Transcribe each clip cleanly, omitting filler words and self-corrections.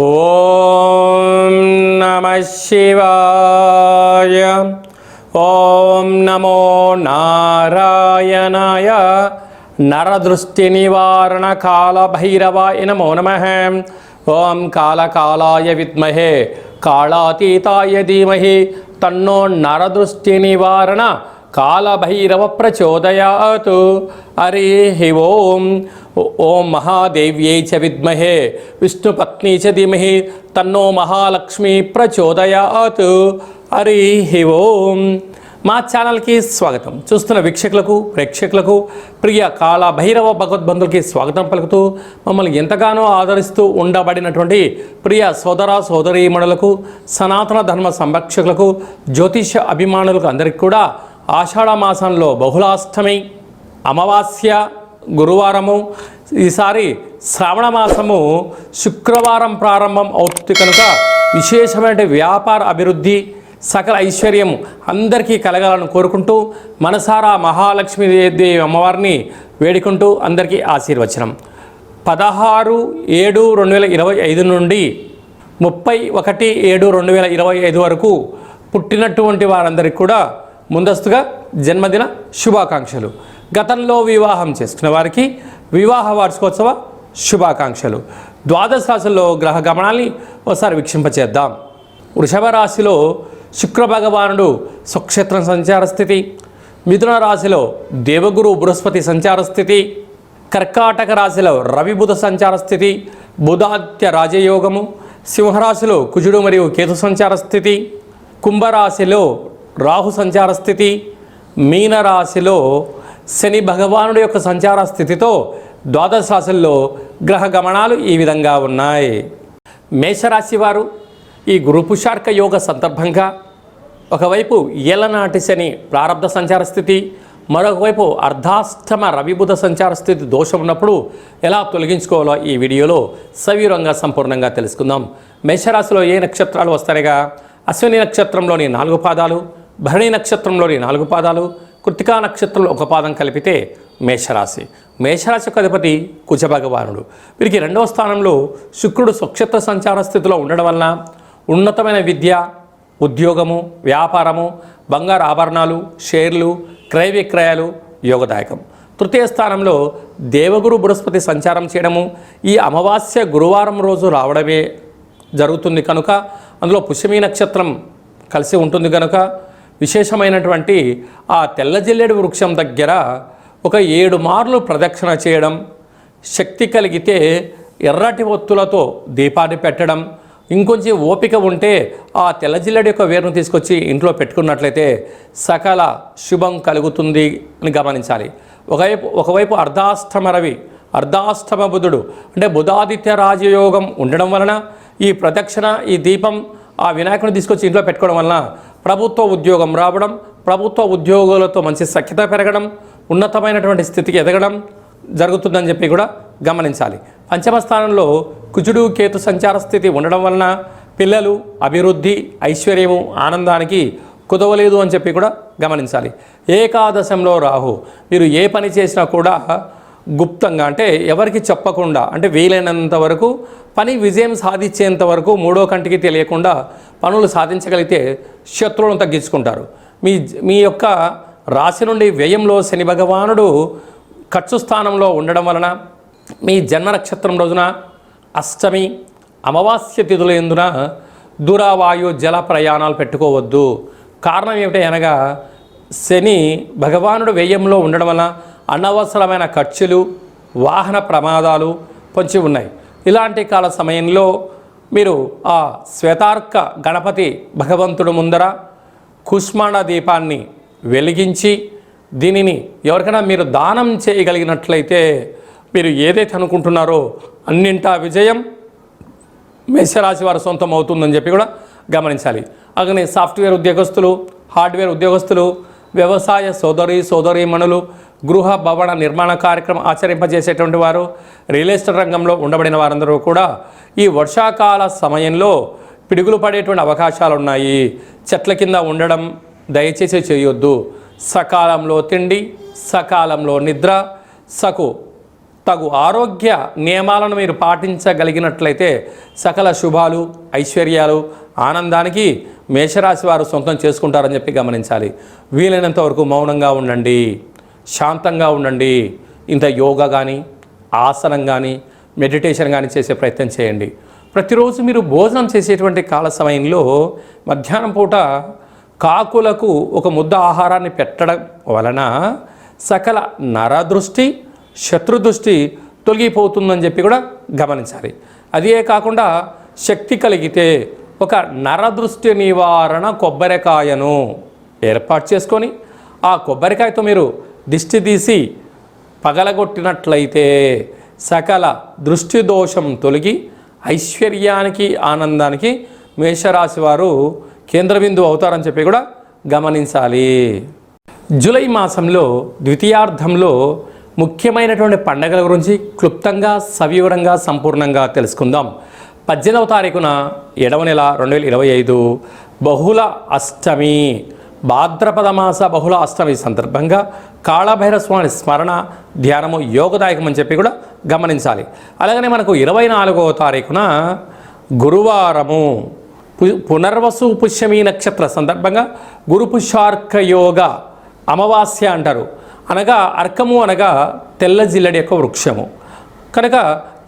ఓం నమః శివాయ. ఓం నమో నారాయణాయ. నరదృష్టి నివారణ కాల భైరవాయ నమో నమః. ఓం కాళకాలాయ విద్మహే కాళాతీతాయ ధీమహి తన్నో నరదృష్టి నివారణ కాళభైరవ ప్రచోదయాత్. హరి ఓం. ఓం మహాదేవ్యై చ విద్మహే విష్ణుపత్ని చ ధీమహి తన్నో మహాలక్ష్మి ప్రచోదయాత్. హరి ఓం. మా ఛానల్కి స్వాగతం. చూస్తున్న వీక్షకులకు ప్రేక్షకులకు ప్రియ కాళభైరవ భగవద్బంధులకి స్వాగతం పలుకుతూ మమ్మల్ని ఎంతగానో ఆదరిస్తూ ఉండబడినటువంటి ప్రియ సోదర సోదరీమణులకు సనాతన ధర్మ సంరక్షకులకు జ్యోతిష అభిమానులకు అందరికీ కూడా ఆషాఢ మాసంలో బహుళాష్టమి అమావాస్య గురువారము, ఈసారి శ్రావణ మాసము శుక్రవారం ప్రారంభం అవుతుంది కనుక విశేషమైన వ్యాపార అభివృద్ధి సకల ఐశ్వర్యం అందరికీ కలగాలని కోరుకుంటూ మనసారా మహాలక్ష్మీదేవి అమ్మవారిని వేడుకుంటూ అందరికీ ఆశీర్వచనం. 16/7/2025 నుండి 31/7/2025 వరకు పుట్టినటువంటి వారందరికీ కూడా ముందస్తుగా జన్మదిన శుభాకాంక్షలు. గతంలో వివాహం చేసుకున్న వారికి వివాహ వార్షికోత్సవ శుభాకాంక్షలు. ద్వాదశ రాశుల్లో గ్రహ గమనాల్ని ఒకసారి వీక్షింపచేద్దాం. వృషభ రాశిలో శుక్ర భగవానుడు స్వక్షేత్రం సంచార స్థితి, మిథున రాశిలో దేవగురు బృహస్పతి సంచార స్థితి, కర్కాటక రాశిలో రవి బుధ సంచార స్థితి, బుధాదిత్య రాజయోగము, సింహరాశిలో కుజుడు మరియు కేతు సంచార స్థితి, కుంభరాశిలో రాహు సంచార స్థితి, మీనరాశిలో శని భగవానుడి యొక్క సంచార స్థితితో ద్వాదశ రాశుల్లో గ్రహ గమనాలు ఈ విధంగా ఉన్నాయి. మేషరాశి వారు ఈ గురు పుషార్క యోగ సందర్భంగా ఒకవైపు ఏలనాటి శని ప్రారబ్ధ సంచార స్థితి, మరొకవైపు అర్ధాష్టమ రవిబుధ సంచార స్థితి దోషం ఉన్నప్పుడు ఎలా తొలగించుకోవాలో ఈ వీడియోలో సవివరంగా సంపూర్ణంగా తెలుసుకుందాం. మేషరాశిలో ఏ నక్షత్రాలు వస్తాయిగా? అశ్విని నక్షత్రంలోని 4 పాదాలు, భరణి నక్షత్రంలోని 4 పాదాలు, కృత్తికా నక్షత్రంలో 1 పాదం కలిపితే మేషరాశి. మేషరాశి యొక్క అధిపతి కుజ భగవానుడు. వీరికి 2వ స్థానంలో శుక్రుడు స్వక్షేత్ర సంచార స్థితిలో ఉండడం వలన ఉన్నతమైన విద్య, ఉద్యోగము, వ్యాపారము, బంగారు ఆభరణాలు, షేర్లు, క్రయ విక్రయాలు యోగదాయకం. తృతీయ స్థానంలో దేవగురు బృహస్పతి సంచారం చేయడము ఈ అమావాస్య గురువారం రోజు రావడమే జరుగుతుంది కనుక అందులో పుష్యమీ నక్షత్రం కలిసి ఉంటుంది కనుక విశేషమైనటువంటి ఆ తెల్ల జిల్లేడు వృక్షం దగ్గర ఒక 7 మార్లు ప్రదక్షిణ చేయడం, శక్తి కలిగితే ఎర్రటి ఒత్తులతో దీపాన్ని పెట్టడం, ఇంకొంచెం ఓపిక ఉంటే ఆ తెల్ల జిల్లేడు యొక్క వేరును తీసుకొచ్చి ఇంట్లో పెట్టుకున్నట్లయితే సకల శుభం కలుగుతుంది అని గమనించాలి. ఒకవైపు అర్ధాష్టమ రవి, అర్ధాష్టమ బుధుడు అంటే బుధాదిత్య రాజయోగం ఉండడం వలన ఈ ప్రదక్షిణ, ఈ దీపం ఆ వినాయకుని తీసుకొచ్చి ఇంట్లో పెట్టుకోవడం వలన ప్రభుత్వ ఉద్యోగం రావడం, ప్రభుత్వ ఉద్యోగులతో మంచి సఖ్యత పెరగడం, ఉన్నతమైనటువంటి స్థితికి ఎదగడం జరుగుతుందని చెప్పి కూడా గమనించాలి. పంచమ స్థానంలో కుజుడు కేతు సంచార స్థితి ఉండడం వలన పిల్లలు, అభివృద్ధి, ఐశ్వర్యము, ఆనందానికి కుదవలేదు అని చెప్పి కూడా గమనించాలి. ఏకాదశంలో రాహు. మీరు ఏ పని చేసినా కూడా గుప్తంగా అంటే ఎవరికి చెప్పకుండా అంటే వీలైనంత వరకు పని విజయం సాధించేంత వరకు 3వ కంటికి తెలియకుండా పనులు సాధించగలిగితే శత్రువులను తగ్గించుకుంటారు. మీ యొక్క రాశి నుండి వ్యయంలో శని భగవానుడు ఖర్చు స్థానంలో ఉండడం వలన మీ జన్మ నక్షత్రం రోజున అష్టమి అమావాస్య తిథుల యందున దూరవాయు జల ప్రయాణాలు పెట్టుకోవద్దు. కారణం ఏమిటి అనగా శని భగవానుడు వ్యయంలో ఉండడం వలన అనవసరమైన ఖర్చులు, వాహన ప్రమాదాలు పొంచి ఉన్నాయి. ఇలాంటి కాల సమయంలో మీరు ఆ శ్వేతార్క గణపతి భగవంతుడు ముందర కుష్మాండ దీపాన్ని వెలిగించి దీనిని ఎవరికైనా మీరు దానం చేయగలిగినట్లయితే మీరు ఏదైతే అనుకుంటున్నారో అన్నింటా విజయం మేషరాశి వారి సొంతం అవుతుందని చెప్పి కూడా గమనించాలి. అలాగే సాఫ్ట్వేర్ ఉద్యోగస్తులు, హార్డ్వేర్ ఉద్యోగస్తులు, వ్యవసాయ సోదరీమణులు, గృహ భవన నిర్మాణ కార్యక్రమం ఆచరింపజేసేటువంటి వారు, రియల్ ఎస్టేట్ రంగంలో ఉండబడిన వారందరూ కూడా ఈ వర్షాకాల సమయంలో పిడుగులు పడేటువంటి అవకాశాలు ఉన్నాయి. చెట్ల కింద ఉండడం దయచేసి చేయొద్దు. సకాలంలో తిండి, సకాలంలో నిద్ర, తగు ఆరోగ్య నియమాలను మీరు పాటించగలిగినట్లయితే సకల శుభాలు, ఐశ్వర్యాలు, ఆనందానికి మేషరాశి వారు సొంతం చేసుకుంటారని చెప్పి గమనించాలి. వీలైనంత వరకు మౌనంగా ఉండండి, శాంతంగా ఉండండి. ఇంత యోగా కానీ, ఆసనం కానీ, మెడిటేషన్ కానీ చేసే ప్రయత్నం చేయండి. ప్రతిరోజు మీరు భోజనం చేసేటువంటి కాల సమయంలో మధ్యాహ్నం పూట కాకులకు ఒక ముద్ద ఆహారాన్ని పెట్టడం వలన సకల నరదృష్టి, శత్రుదృష్టి తొలగిపోతుందని చెప్పి కూడా గమనించాలి. అదే కాకుండా శక్తి కలిగితే ఒక నరదృష్టి నివారణ కొబ్బరికాయను ఏర్పాటు చేసుకొని ఆ కొబ్బరికాయతో మీరు దిష్టి తీసి పగలగొట్టినట్లయితే సకల దృష్టి దోషం తొలగి ఐశ్వర్యానికి, ఆనందానికి మేషరాశి వారు కేంద్రబిందువు అవుతారని చెప్పి కూడా గమనించాలి. జూలై మాసంలో ద్వితీయార్థంలో ముఖ్యమైనటువంటి పండగల గురించి క్లుప్తంగా, సవివరంగా, సంపూర్ణంగా తెలుసుకుందాం. 18వ తారీఖున 7వ నెల 2025 బహుళ అష్టమి, భాద్రపద మాస బహుళ అష్టమి సందర్భంగా కాళభైరవ స్వామి స్మరణ ధ్యానము యోగదాయకం అని చెప్పి కూడా గమనించాలి. అలాగనే మనకు 24వ తారీఖున గురువారము పునర్వసు పుష్యమి నక్షత్ర సందర్భంగా గురు పుష్యార్క యోగ అమావాస్య అంటారు. అనగా అర్కము అనగా తెల్ల జిల్లడి యొక్క వృక్షము కనుక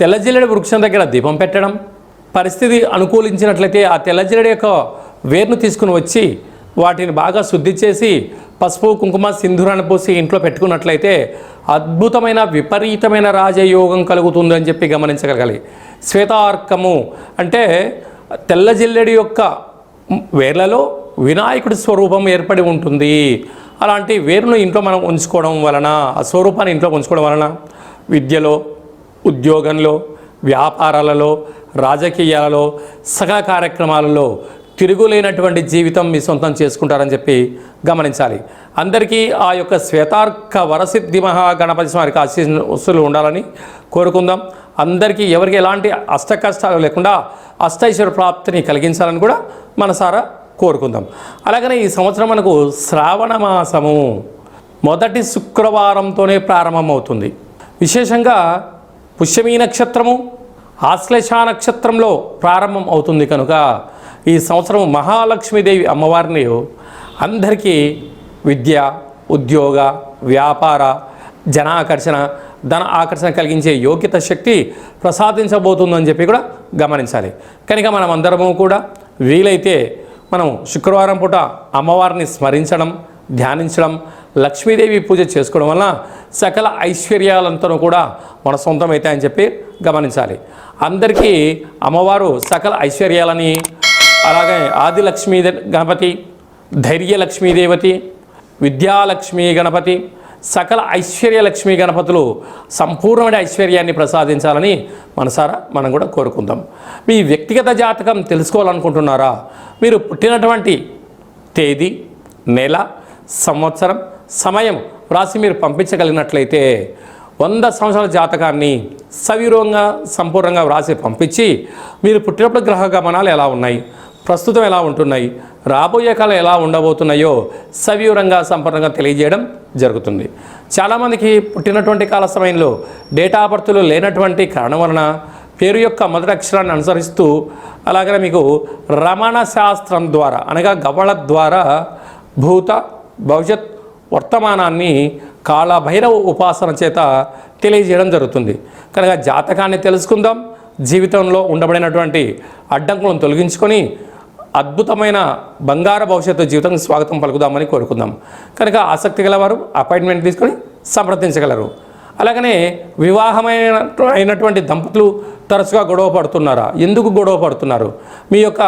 తెల్ల జిల్లడి వృక్షం దగ్గర దీపం పెట్టడం, పరిస్థితి అనుకూలించినట్లయితే ఆ తెల్ల జిల్లడి యొక్క వేరును తీసుకుని వచ్చి వాటిని బాగా శుద్ధి చేసి పసుపు, కుంకుమ, సింధూరాన్ని పోసి ఇంట్లో పెట్టుకున్నట్లయితే అద్భుతమైన విపరీతమైన రాజయోగం కలుగుతుందని చెప్పి గమనించగలగాలి. శ్వేతార్కము అంటే తెల్ల జిల్లెడి యొక్క వేర్లలో వినాయకుడి స్వరూపం ఏర్పడి ఉంటుంది. అలాంటి వేరును ఇంట్లో మనం ఉంచుకోవడం వలన, ఆ స్వరూపాన్ని ఇంట్లో ఉంచుకోవడం వలన విద్యలో, ఉద్యోగంలో, వ్యాపారాలలో, రాజకీయాలలో, సకల కార్యక్రమాలలో తిరుగులేనటువంటి జీవితం మీ సొంతం చేసుకుంటారని చెప్పి గమనించాలి. అందరికీ ఆ యొక్క శ్వేతార్క వరసిద్ధి మహాగణపతి స్వామికి ఆశీస్సులు ఉండాలని కోరుకుందాం. అందరికీ ఎవరికి ఎలాంటి అష్ట కష్టాలు లేకుండా అష్టైశ్వర్య ప్రాప్తిని కలిగించాలని కూడా మనసారా కోరుకుందాం. అలాగనే ఈ సంవత్సరం మనకు శ్రావణ మాసము మొదటి శుక్రవారంతోనే ప్రారంభమవుతుంది. విశేషంగా పుష్యమీ నక్షత్రము ఆశ్లేష నక్షత్రంలో ప్రారంభం అవుతుంది కనుక ఈ సంవత్సరం మహాలక్ష్మీదేవి అమ్మవారిని అందరికీ విద్య, ఉద్యోగ, వ్యాపార, జనాకర్షణ, ధన ఆకర్షణ కలిగించే యోగ్యత శక్తి ప్రసాదించబోతుందని చెప్పి కూడా గమనించాలి. కనుక మనం అందరము కూడా వీలైతే మనం శుక్రవారం పూట అమ్మవారిని స్మరించడం, ధ్యానించడం, లక్ష్మీదేవి పూజ చేసుకోవడం వలన సకల ఐశ్వర్యాలంతా కూడా మన సొంతమవుతాయని చెప్పి గమనించాలి. అందరికీ అమ్మవారు సకల ఐశ్వర్యాలని, అలాగే ఆదిలక్ష్మీ గణపతి, ధైర్యలక్ష్మీదేవతి, విద్యాలక్ష్మీ గణపతి, సకల ఐశ్వర్యలక్ష్మీ గణపతులు సంపూర్ణమైన ఐశ్వర్యాన్ని ప్రసాదించాలని మనసారా మనం కూడా కోరుకుందాం. మీ వ్యక్తిగత జాతకం తెలుసుకోవాలనుకుంటున్నారా? మీరు పుట్టినటువంటి తేదీ, నెల, సంవత్సరం, సమయం వ్రాసి మీరు పంపించగలిగినట్లయితే 100 సంవత్సరాల జాతకాన్ని సవివరంగా, సంపూర్ణంగా వ్రాసి పంపించి మీరు పుట్టినప్పుడు గ్రహ గమనాలు ఎలా ఉన్నాయి, ప్రస్తుతం ఎలా ఉంటున్నాయి, రాబోయే కాలం ఎలా ఉండబోతున్నాయో సవివరంగా, సంపూర్ణంగా తెలియజేయడం జరుగుతుంది. చాలామందికి పుట్టినటువంటి కాల సమయంలో డేటా ఆఫ్ బర్త్లు లేనటువంటి కారణం వలన పేరు యొక్క మొదటి అక్షరాన్ని అనుసరిస్తూ, అలాగనే మీకు రమణ శాస్త్రం ద్వారా అనగా గవ్వళ ద్వారా భూత, భవిష్యత్, వర్తమానాన్ని కాళభైరవ ఉపాసన చేత తెలియజేయడం జరుగుతుంది. కనుక జాతకాన్ని తెలుసుకుందాం, జీవితంలో ఉండబడినటువంటి అడ్డంకులను తొలగించుకొని అద్భుతమైన బంగారు భవిష్యత్తు జీవితానికి స్వాగతం పలుకుదామని కోరుకుందాం. కనుక ఆసక్తి గలవారు అపాయింట్మెంట్ తీసుకొని సంప్రదించగలరు. అలాగనే వివాహమైనటువంటి దంపతులు తరచుగా గొడవ పడుతున్నారా? ఎందుకు గొడవ పడుతున్నారు? మీ యొక్క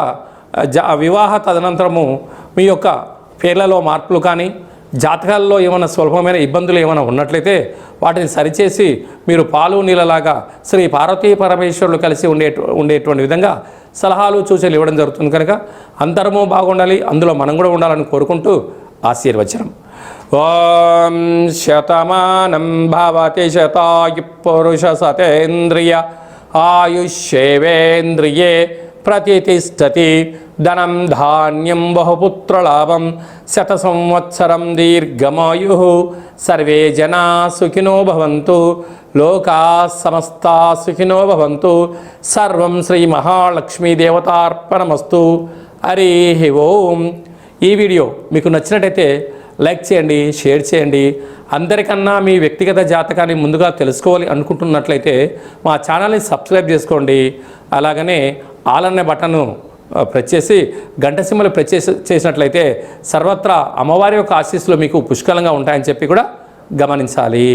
వివాహ తదనంతరము మీ యొక్క పేర్లలో మార్పులు కానీ, జాతకాల్లో ఏమైనా స్వల్పమైన ఇబ్బందులు ఏమైనా ఉన్నట్లయితే వాటిని సరిచేసి మీరు పాలు నీళ్ళలాగా శ్రీ పార్వతీ పరమేశ్వరులు కలిసి ఉండేటువంటి విధంగా సలహాలు, సూచనలు ఇవ్వడం జరుగుతుంది. కనుక అందరము బాగుండాలి, అందులో మనం కూడా ఉండాలని కోరుకుంటూ ఆశీర్వచనం. ఓం శతమానం భవతి శతాయు పురుష సతేంద్రియ ఆయుష్యేవేంద్రియే ప్రతిష్టతి ధనం ధాన్యం బహుపుత్రలాభం శత సంవత్సరం దీర్ఘమాయు సర్వే జనా సుఖినో భవంతు లోకా సమస్తా సుఖినో భవంతు సర్వం శ్రీ మహాలక్ష్మీ దేవతార్పణమస్తు. హరి ఓం. ఈ వీడియో మీకు నచ్చినట్టయితే లైక్ చేయండి, షేర్ చేయండి. అందరికన్నా మీ వ్యక్తిగత జాతకాన్ని ముందుగా తెలుసుకోవాలి అనుకుంటున్నట్లయితే మా ఛానల్ని సబ్స్క్రైబ్ చేసుకోండి. అలాగనే ఆల్ అనే బటన్ను ప్రెస్ చేసి గంట సింబల్ ప్రెస్ చేసినట్లయితే సర్వత్రా అమ్మవారి యొక్క ఆశీస్సులు మీకు పుష్కలంగా ఉంటాయని చెప్పి కూడా గమనించాలి.